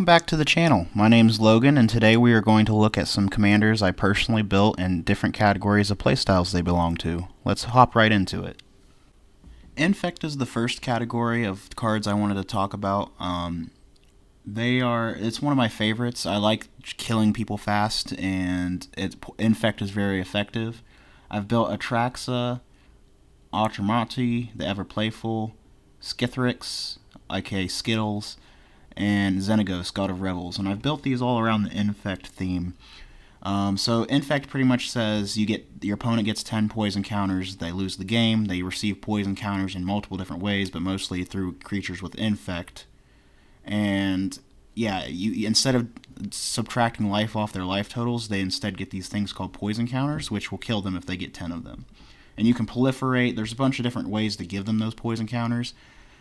back to the channel. My name's Logan, and today we are going to look at some commanders I personally built and different categories of playstyles they belong to. Let's hop right into it. Infect is the first category of cards I wanted to talk about. It's one of my favorites. I like killing people fast, and Infect is very effective. I've built Atraxa, Ultramati, the Ever Playful, Skithrix, aka Skittles, and Xenagos, God of Revels, and I've built these all around the Infect theme. So Infect pretty much says your opponent gets 10 poison counters, they lose the game, they receive poison counters in multiple different ways, but mostly through creatures with Infect. And yeah, instead of subtracting life off their life totals, they instead get these things called poison counters, which will kill them if they get 10 of them. And you can proliferate. There's a bunch of different ways to give them those poison counters,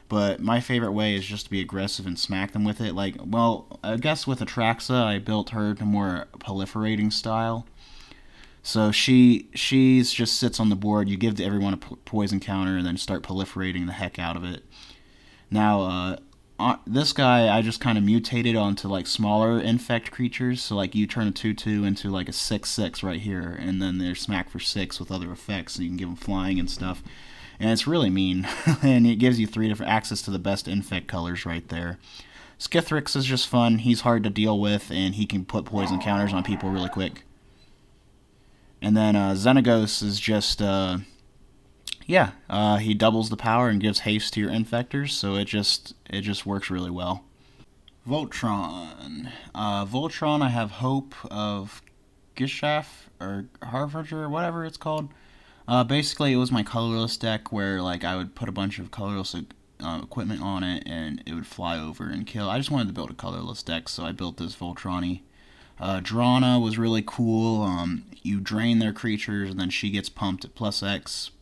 but my favorite way is just to be aggressive and smack them with it. I guess with Atraxa, I built her to more proliferating style. So she's just sits on the board. You give to everyone a poison counter and then start proliferating the heck out of it. Now, this guy I just kind of mutated onto like smaller infect creatures. So like you turn a 2/2 into like a 6/6 right here, and then they're smack for 6 with other effects. So you can give them flying and stuff. And it's really mean, and it gives you 3 different access to the best infect colors right there. Skithrix is just fun. He's hard to deal with, and he can put poison counters on people really quick. And then Xenagos is just, he doubles the power and gives haste to your infectors, so it just works really well. Voltron. Voltron, I have Hope of Gishath, or Harvager, whatever it's called. Basically, it was my colorless deck where I would put a bunch of colorless equipment on it and it would fly over and kill. I just wanted to build a colorless deck, so I built this Voltron-y. Drana was really cool. You drain their creatures and then she gets pumped at +X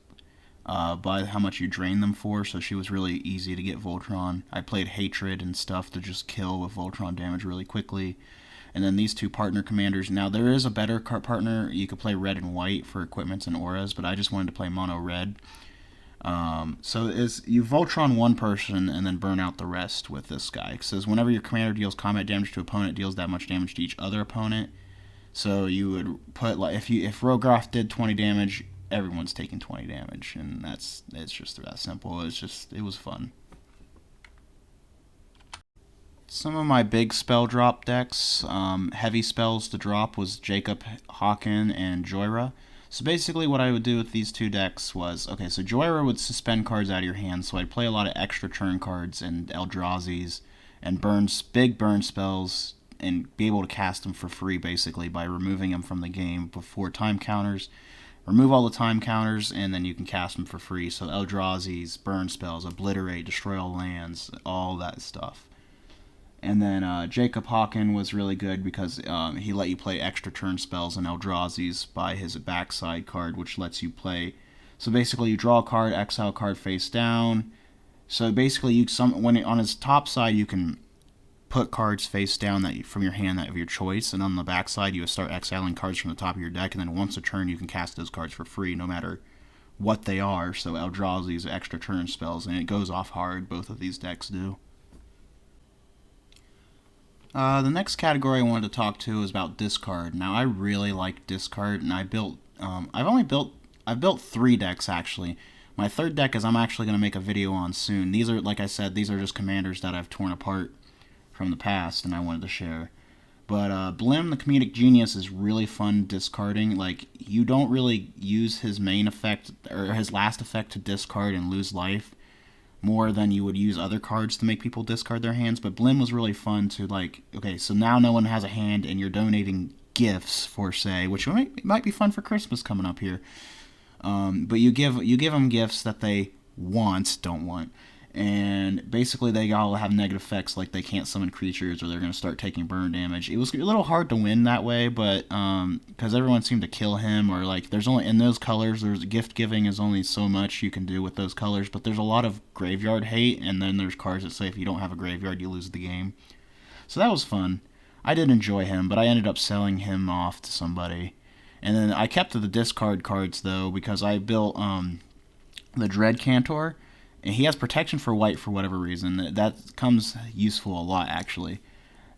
by how much you drain them for, so she was really easy to get Voltron. I played Hatred and stuff to just kill with Voltron damage really quickly. And then these two partner commanders. Now, there is a better partner. You could play red and white for equipments and auras, but I just wanted to play mono red. So you Voltron one person and then burn out the rest with this guy. It says whenever your commander deals combat damage to opponent, it deals that much damage to each other opponent. So you would put if Rogroth did 20 damage, everyone's taking 20 damage, and it's just that simple. It was fun. Some of my big spell drop decks, heavy spells to drop was Jacob, Hawken, and Joyra. So basically what I would do with these two decks was, so Joyra would suspend cards out of your hand, so I'd play a lot of extra turn cards and Eldrazi's and big burn spells and be able to cast them for free basically by removing them from the game before time counters. Remove all the time counters and then you can cast them for free. So Eldrazi's, burn spells, obliterate, destroy all lands, all that stuff. And then Jacob Hawken was really good because he let you play extra turn spells and Eldrazi's by his backside card, which lets you play. So basically, you draw a card, exile a card face down. So basically, on his top side, you can put cards face down from your hand that of your choice, and on the backside, you would start exiling cards from the top of your deck. And then once a turn, you can cast those cards for free, no matter what they are. So Eldrazi's extra turn spells, and it goes off hard. Both of these decks do. The next category I wanted to talk to is about discard. Now I really like discard, and I've built 3 decks actually. My third deck is I'm actually going to make a video on soon. These are, like I said, these are just commanders that I've torn apart from the past and I wanted to share. But Blim, the Comedic Genius, is really fun discarding. You don't really use his main effect or his last effect to discard and lose life more than you would use other cards to make people discard their hands, but Blim was really fun to so now no one has a hand and you're donating gifts for which might be fun for Christmas coming up here. But you give them gifts that they don't want, and basically they all have negative effects, like they can't summon creatures or they're going to start taking burn damage. It was a little hard to win that way, but because everyone seemed to kill him, or there's only in those colors, there's gift giving is only so much you can do with those colors, but there's a lot of graveyard hate, and then there's cards that say if you don't have a graveyard you lose the game. So that was fun. I did enjoy him, but I ended up selling him off to somebody. And then I kept the discard cards though, because I built the Dread Cantor, and he has protection for white for whatever reason. That comes useful a lot actually.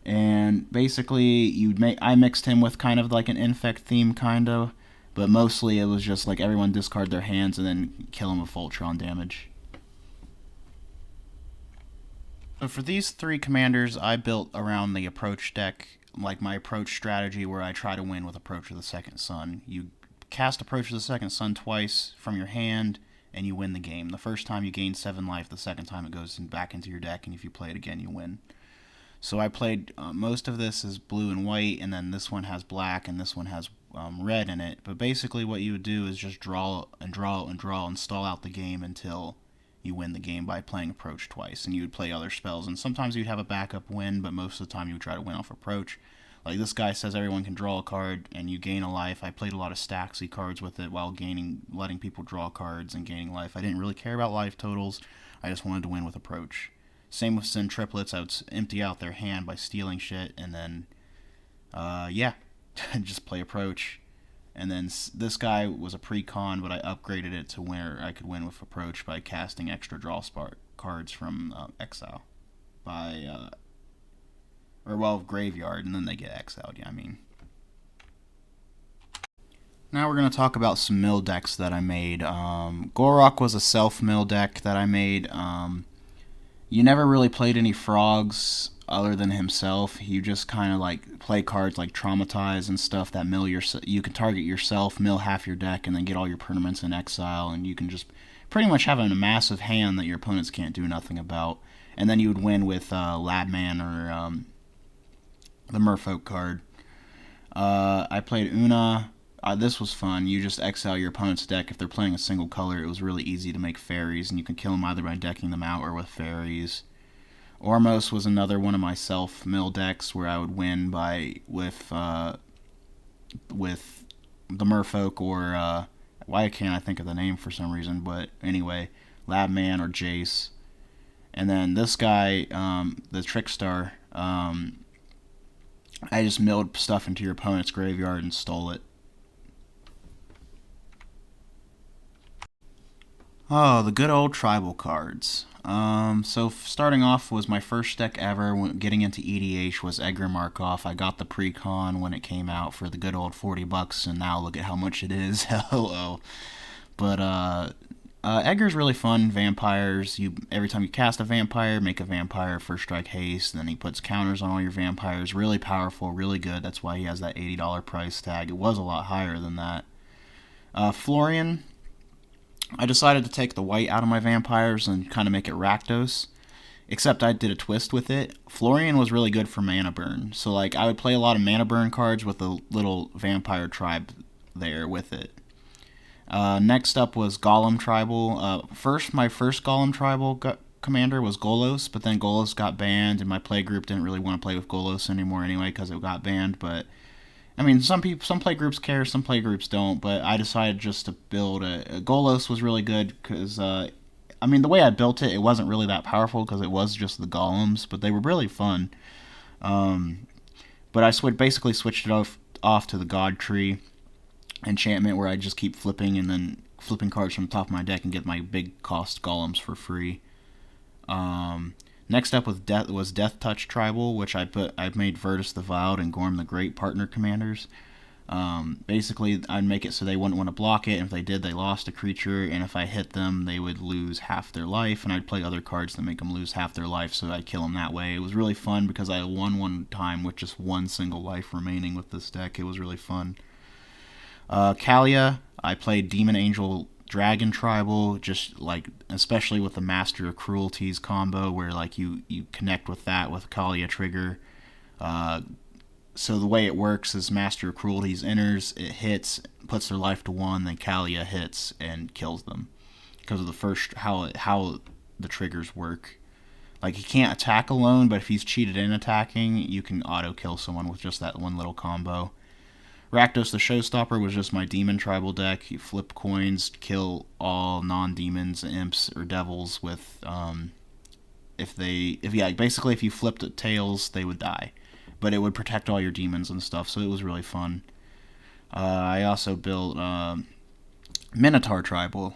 And basically, I mixed him with kind of like an infect theme, kind of, but mostly it was just like everyone discard their hands and then kill him with Voltron damage. So for these three commanders, I built around the approach deck, like my approach strategy, where I try to win with Approach of the Second Sun. You cast Approach of the Second Sun twice from your hand, and you win the game. The first time you gain 7 life, the second time it goes back into your deck, and if you play it again, you win. So I played most of this is blue and white, and then this one has black, and this one has red in it. But basically, what you would do is just draw and draw and draw and stall out the game until you win the game by playing Approach twice, and you would play other spells. And sometimes you'd have a backup win, but most of the time you would try to win off Approach. Like this guy says everyone can draw a card, and you gain a life. I played a lot of Staxy cards with it while letting people draw cards and gaining life. I didn't really care about life totals. I just wanted to win with Approach. Same with Sin Triplets. I would empty out their hand by stealing shit, and then, just play Approach. And then this guy was a pre-con, but I upgraded it to where I could win with Approach by casting extra draw cards from Exile. Graveyard, and then they get exiled, yeah, I mean. Now we're going to talk about some mill decks that I made. Gorok was a self-mill deck that I made. You never really played any frogs other than himself. You just kind of like play cards like Traumatize and stuff that you can target yourself, mill half your deck, and then get all your permanents in exile, and you can just pretty much have a massive hand that your opponents can't do nothing about. And then you would win with Labman or the Merfolk card. I played Una. This was fun. You just exile your opponent's deck. If they're playing a single color, it was really easy to make fairies, and you can kill them either by decking them out or with fairies. Ormos was another one of my self-mill decks where I would win with the Merfolk or why can't I think of the name for some reason? But anyway, Labman or Jace. And then this guy, the Trickstar, I just milled stuff into your opponent's graveyard and stole it. Oh, the good old tribal cards. So starting off was my first deck ever. Getting into EDH was Edgar Markov. I got the pre-con when it came out for the good old $40, and now look at how much it is. Hello. But Edgar's really fun. Vampires. Every time you cast a vampire, make a vampire first strike haste. Then he puts counters on all your vampires. Really powerful, really good. That's why he has that $80 price tag. It was a lot higher than that. Florian. I decided to take the white out of my vampires and kind of make it Rakdos, except I did a twist with it. Florian was really good for mana burn, so like I would play a lot of mana burn cards with a little vampire tribe there with it. Next up was Golem Tribal. My first Golem Tribal commander was Golos, but then Golos got banned, and my playgroup didn't really want to play with Golos anymore anyway because it got banned, but I mean, some playgroups care, some playgroups don't, but I decided just to build a Golos was really good because, the way I built it, it wasn't really that powerful because it was just the golems, but they were really fun. But I basically switched it off to the God Tree enchantment where I just keep flipping and then flipping cards from the top of my deck and get my big cost golems for free. Next up was Death Touch Tribal, which I made Virtus the Vile and Gorm the Great partner commanders. Basically, I'd make it so they wouldn't want to block it, and if they did, they lost a creature, and if I hit them, they would lose half their life, and I'd play other cards that make them lose half their life, so I'd kill them that way. It was really fun because I won one time with just one single life remaining with this deck. It was really fun. Kalia, I played Demon Angel Dragon Tribal, just like especially with the Master of Cruelties combo where like you connect with that with Kalia trigger. So the way it works is Master of Cruelties enters, it hits, puts their life to 1, then Kalia hits and kills them because of the first how the triggers work. Like he can't attack alone, but if he's cheated in attacking, you can auto kill someone with just that one little combo. Rakdos the Showstopper was just my demon tribal deck. You flip coins, kill all non-demons, imps, or devils with basically if you flipped it tails, they would die. But it would protect all your demons and stuff, so it was really fun. I also built Minotaur Tribal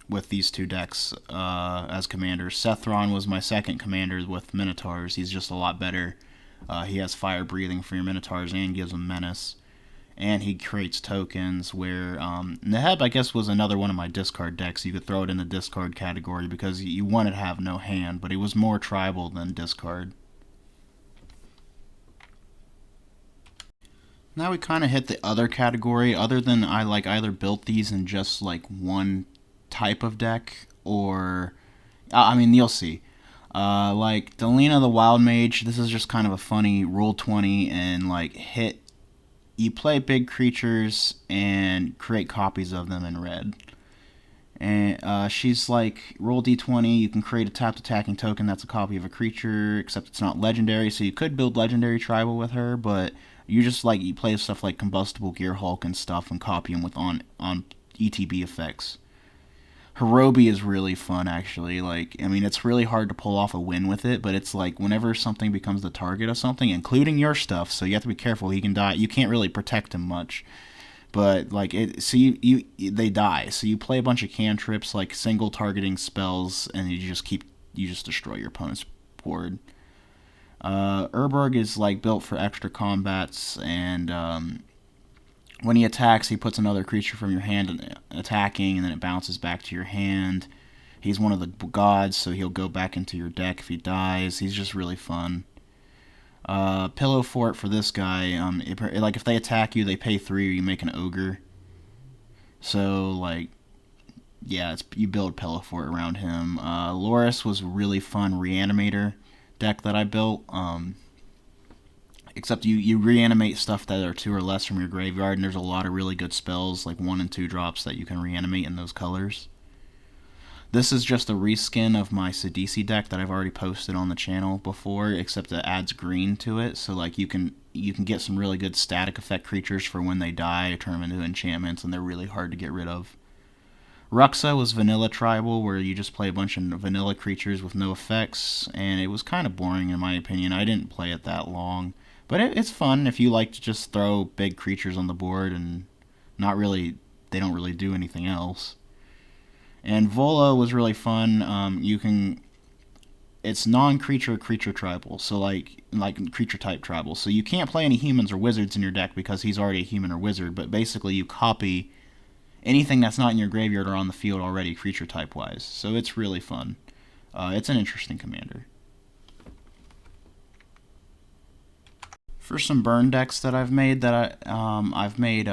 with these two decks as commanders. Sethron was my second commander with Minotaurs. He's just a lot better He has fire breathing for your Minotaurs and gives them menace. And he creates tokens where Neheb, I guess, was another one of my discard decks. You could throw it in the discard category because you wanted to have no hand, but he was more tribal than discard. Now we kind of hit the other category. Other than I like either built these in just like one type of deck, or I mean you'll see. Like Delina the Wild Mage. This is just kind of a funny roll 20 and like hit. You play big creatures and create copies of them in red. And she's like, roll d20, you can create a tapped attacking token that's a copy of a creature, except it's not legendary, so you could build legendary tribal with her, but you just like, you play stuff like Combustible Gear Hulk and stuff and copy them with on ETB effects. Hirobi is really fun, actually. Like, I mean, it's really hard to pull off a win with it, but it's like whenever something becomes the target of something, including your stuff, so you have to be careful. He can die. You can't really protect him much. But like it, so they die. So you play a bunch of cantrips, like single targeting spells, and you just destroy your opponent's board. Urborg is like built for extra combats, and when he attacks, he puts another creature from your hand attacking, and then it bounces back to your hand. He's one of the gods, so he'll go back into your deck if he dies. He's just really fun. Pillow Fort for this guy, like if they attack you, they pay 3 or you make an ogre. So like, yeah, you build Pillow Fort around him. Loris was a really fun reanimator deck that I built. Except you reanimate stuff that are 2 or less from your graveyard, and there's a lot of really good spells, like 1 and 2 drops that you can reanimate in those colors. This is just a reskin of my Sidisi deck that I've already posted on the channel before, except it adds green to it, so like you can get some really good static effect creatures for when they die, turn them into enchantments, and they're really hard to get rid of. Ruxa was vanilla tribal, where you just play a bunch of vanilla creatures with no effects, and it was kind of boring in my opinion. I didn't play it that long, but it's fun if you like to just throw big creatures on the board and they don't really do anything else. And Vola was really fun. It's non-creature creature tribal, so like creature type tribal. So you can't play any humans or wizards in your deck because he's already a human or wizard. But basically, you copy anything that's not in your graveyard or on the field already, creature type wise. So it's really fun. It's an interesting commander. For some burn decks that I've made, I've made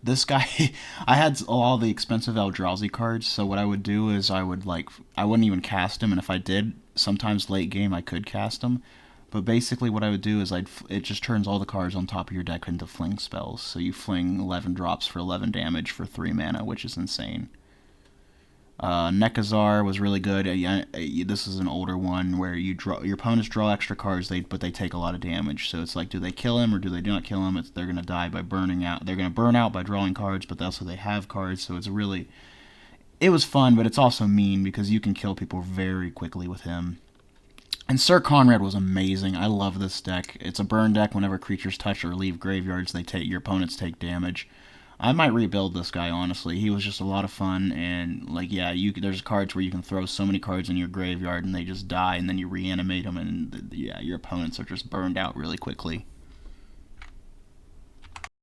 this guy. I had all the expensive Eldrazi cards, so what I would do is I wouldn't even cast him, and if I did, sometimes late game I could cast him. But basically, what I would do is it just turns all the cards on top of your deck into fling spells. So you fling 11 drops for 11 damage for 3 mana, which is insane. Nekazar was really good. This is an older one where your opponents draw extra cards, but they take a lot of damage. So it's like, do they kill him or do they not kill him? They're going to die by burning out. They're going to burn out by drawing cards, but also they have cards. So it was fun, but it's also mean because you can kill people very quickly with him. And Sir Conrad was amazing. I love this deck. It's a burn deck. Whenever creatures touch or leave graveyards, your opponents take damage. I might rebuild this guy, honestly. He was just a lot of fun, and like, yeah, there's cards where you can throw so many cards in your graveyard and they just die, and then you reanimate them, and yeah, your opponents are just burned out really quickly.